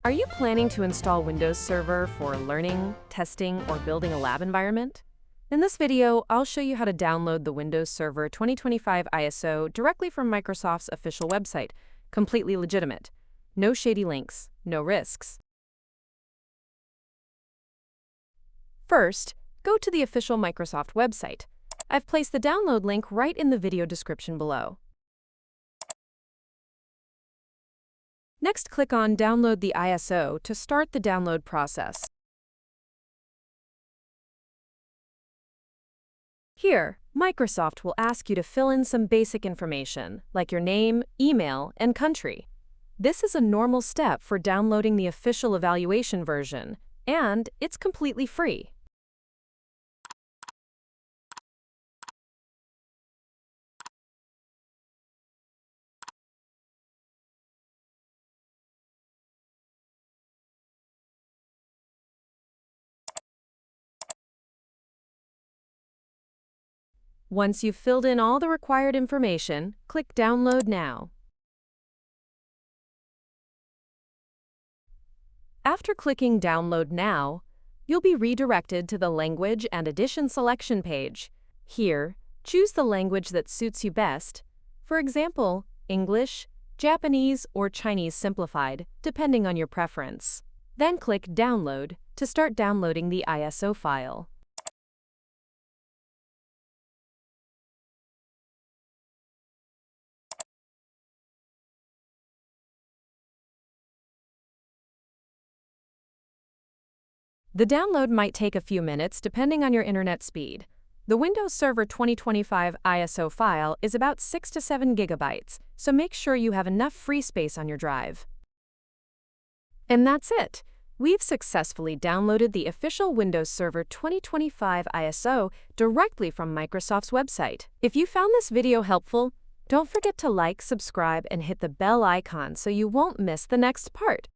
Are you planning to install Windows Server for learning, testing, or building a lab environment? In this video, I'll show you how to download the Windows Server 2025 ISO directly from Microsoft's official website. Completely legitimate. No shady links, no risks. First, go to the official Microsoft website. I've placed the download link right in the video description below. Next, click on Download the ISO to start the download process. Here, Microsoft will ask you to fill in some basic information, like your name, email, and country. This is a normal step for downloading the official evaluation version, and it's completely free. Once you've filled in all the required information, click Download Now. After clicking Download Now, you'll be redirected to the Language and Edition selection page. Here, choose the language that suits you best. For example, English, Japanese, or Chinese Simplified, depending on your preference. Then click Download to start downloading the ISO file. The download might take a few minutes depending on your internet speed. The Windows Server 2025 ISO file is about 6 to 7 gigabytes, so make sure you have enough free space on your drive. And that's it! We've successfully downloaded the official Windows Server 2025 ISO directly from Microsoft's website. If you found this video helpful, don't forget to like, subscribe, and hit the bell icon so you won't miss the next part.